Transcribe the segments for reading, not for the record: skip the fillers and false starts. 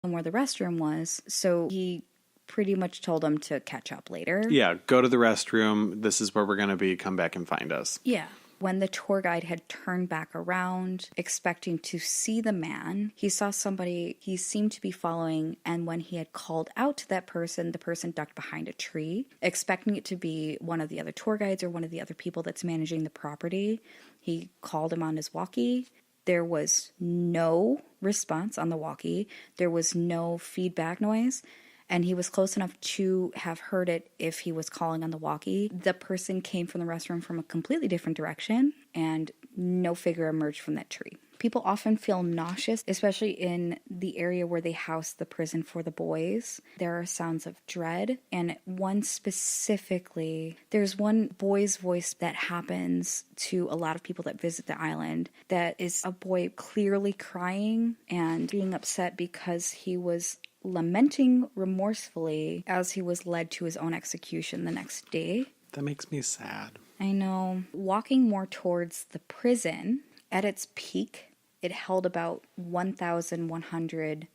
and where the restroom was, so he pretty much told them to catch up later. Yeah, go to the restroom. This is where we're going to be. Come back and find us. Yeah. When the tour guide had turned back around, expecting to see the man, he saw somebody he seemed to be following, and when he had called out to that person, the person ducked behind a tree, expecting it to be one of the other tour guides or one of the other people that's managing the property. He called him on his walkie. There was no response on the walkie. There was no feedback noise. And he was close enough to have heard it if he was calling on the walkie. The person came from the restroom from a completely different direction, and no figure emerged from that tree. People often feel nauseous, especially in the area where they house the prison for the boys. There are sounds of dread, and one specifically, there's one boy's voice that happens to a lot of people that visit the island that is a boy clearly crying and being upset because he was lamenting remorsefully as he was led to his own execution the next day. That makes me sad. I know. Walking more towards the prison, at its peak, it held about 1,100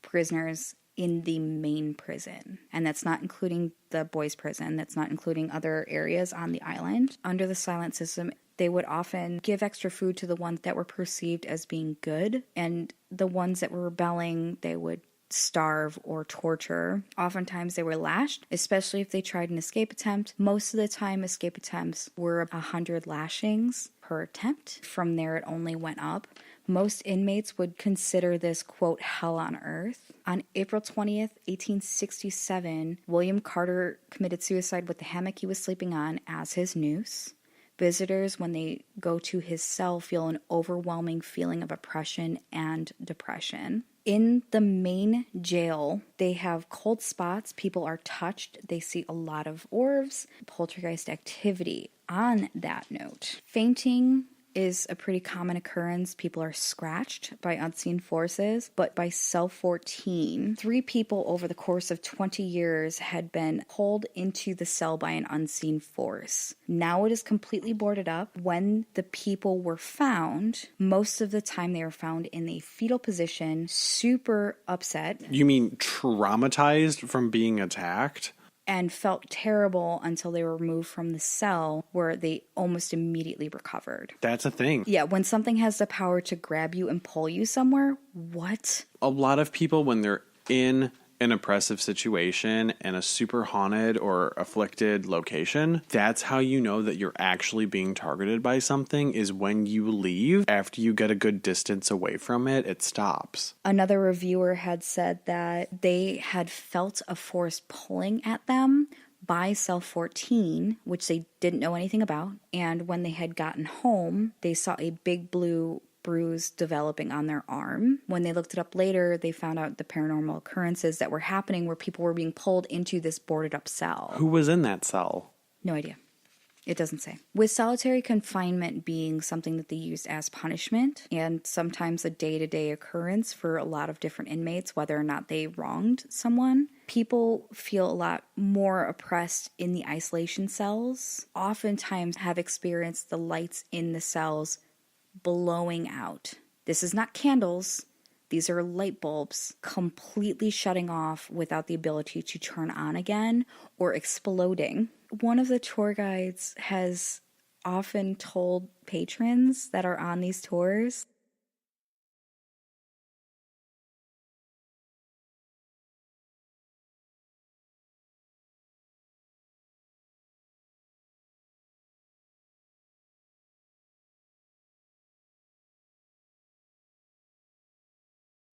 prisoners in the main prison. And that's not including the boys' prison. That's not including other areas on the island. Under the silent system, they would often give extra food to the ones that were perceived as being good. And the ones that were rebelling, they would starve or torture. Oftentimes they were lashed, especially if they tried an escape attempt. Most of the time escape attempts were 100 lashings per attempt. From there it only went up. Most inmates would consider this, quote, hell on earth. On April 20th, 1867, William Carter committed suicide with the hammock he was sleeping on as his noose. Visitors, when they go to his cell, feel an overwhelming feeling of oppression and depression. In the main jail, they have cold spots. People are touched. They see a lot of orbs, poltergeist activity. On that note, fainting is a pretty common occurrence. People are scratched by unseen forces, but by cell 14, 3 people over the course of 20 years had been pulled into the cell by an unseen force. Now it is completely boarded up. When the people were found, most of the time they were found in a fetal position, super upset. You mean traumatized from being attacked? And felt terrible until they were removed from the cell, where they almost immediately recovered. That's a thing. Yeah, when something has the power to grab you and pull you somewhere, what? A lot of people, when they're in an oppressive situation and a super haunted or afflicted location, that's how you know that you're actually being targeted by something, is when you leave. After you get a good distance away from it, it stops. Another reviewer had said that they had felt a force pulling at them by cell 14, which they didn't know anything about. And when they had gotten home, they saw a big blue bruise developing on their arm. When they looked it up later, they found out the paranormal occurrences that were happening where people were being pulled into this boarded up cell. Who was in that cell? No idea. It doesn't say. With solitary confinement being something that they used as punishment and sometimes a day-to-day occurrence for a lot of different inmates, whether or not they wronged someone, people feel a lot more oppressed in the isolation cells. Oftentimes have experienced the lights in the cells blowing out. This is not candles. These are light bulbs completely shutting off without the ability to turn on again or exploding. One of the tour guides has often told patrons that are on these tours,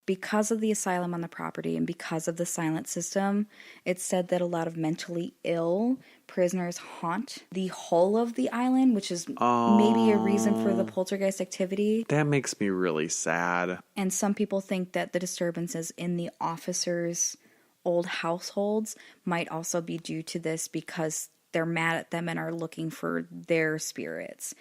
because of the asylum on the property and because of the silent system, it's said that a lot of mentally ill prisoners haunt the whole of the island, which is maybe a reason for the poltergeist activity. That makes me really sad. And some people think that the disturbances in the officers' old households might also be due to this because they're mad at them and are looking for their spirits.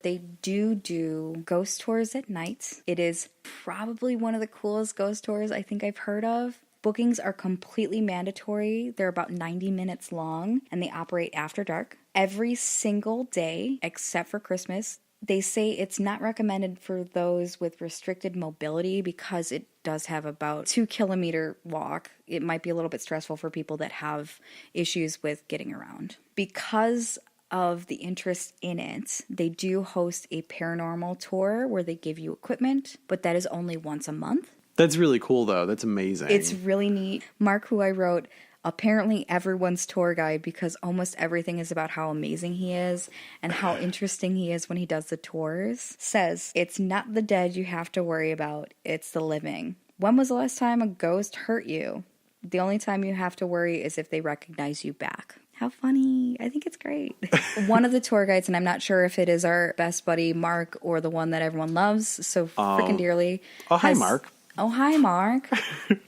They do ghost tours at night. It is probably one of the coolest ghost tours I think I've heard of. Bookings are completely mandatory. They're about 90 minutes long, and they operate after dark every single day except for Christmas. They say it's not recommended for those with restricted mobility because it does have about 2-kilometer walk. It might be a little bit stressful for people that have issues with getting around. Because of the interest in it, they do host a paranormal tour where they give you equipment, but that is only once a month. That's really cool, though. That's amazing. It's really neat. Mark, who I wrote, apparently everyone's tour guide because almost everything is about how amazing he is and how interesting he is when he does the tours, says, it's not the dead you have to worry about, it's the living. When was the last time a ghost hurt you? The only time you have to worry is if they recognize you back. How funny. I think it's great. One of the tour guides, and I'm not sure if it is our best buddy, Mark, or the one that everyone loves so freaking dearly. Hi, Mark. Oh, hi, Mark.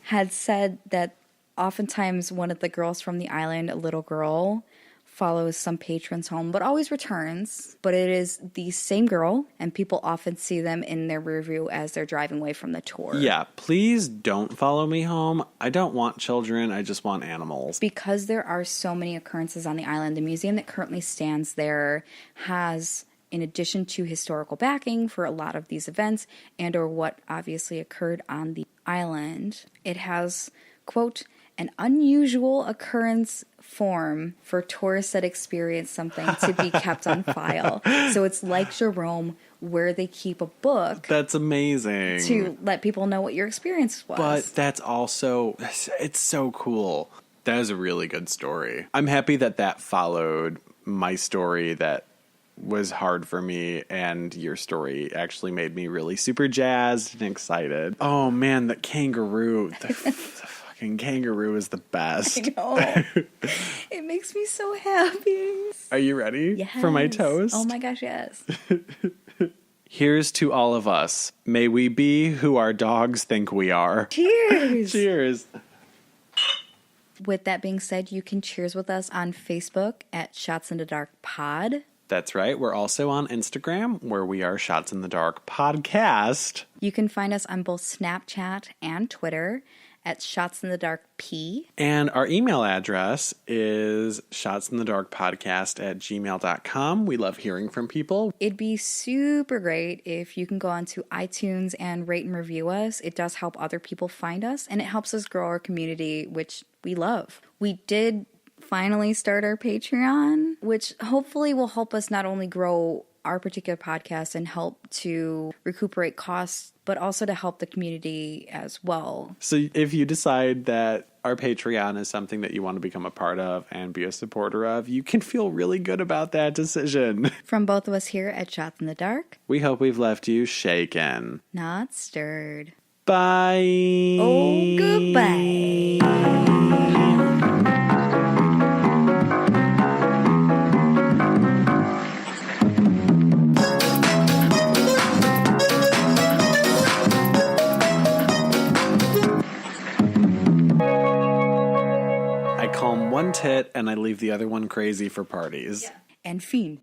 had said that oftentimes one of the girls from the island, a little girl, follows some patrons home, but always returns. But it is the same girl, and people often see them in their rear view as they're driving away from the tour. Yeah, please don't follow me home. I don't want children. I just want animals. Because there are so many occurrences on the island, the museum that currently stands there has, in addition to historical backing for a lot of these events and or what obviously occurred on the island, it has, quote, an unusual occurrence form for tourists that experience something to be kept on file. So it's like Jerome, where they keep a book. That's amazing. To let people know what your experience was. But that's also, it's so cool. That is a really good story. I'm happy that that followed my story that was hard for me, and your story actually made me really super jazzed and excited. Oh man, the kangaroo. The fucking kangaroo is the best. I know. It makes me so happy. Are you ready Yes. for my toast? Oh my gosh, yes. Here's to all of us. May we be who our dogs think we are. Cheers. Cheers. With that being said, you can cheers with us on Facebook at Shots in the Dark Pod. That's right. We're also on Instagram, where we are Shots in the Dark Podcast. You can find us on both Snapchat and Twitter at Shots in the Dark P. And our email address is shotsinthedarkpodcast@gmail.com. We love hearing from people. It'd be super great if you can go onto iTunes and rate and review us. It does help other people find us, and it helps us grow our community, which we love. We did finally start our Patreon, which hopefully will help us not only grow our particular podcast and help to recuperate costs, but also to help the community as well. So if you decide that our Patreon is something that you want to become a part of and be a supporter of, you can feel really good about that decision. From both of us here at Shots in the Dark, We hope we've left you shaken. not stirred. Bye. Oh, goodbye. I calm one tit and I leave the other one crazy for parties. And fiend.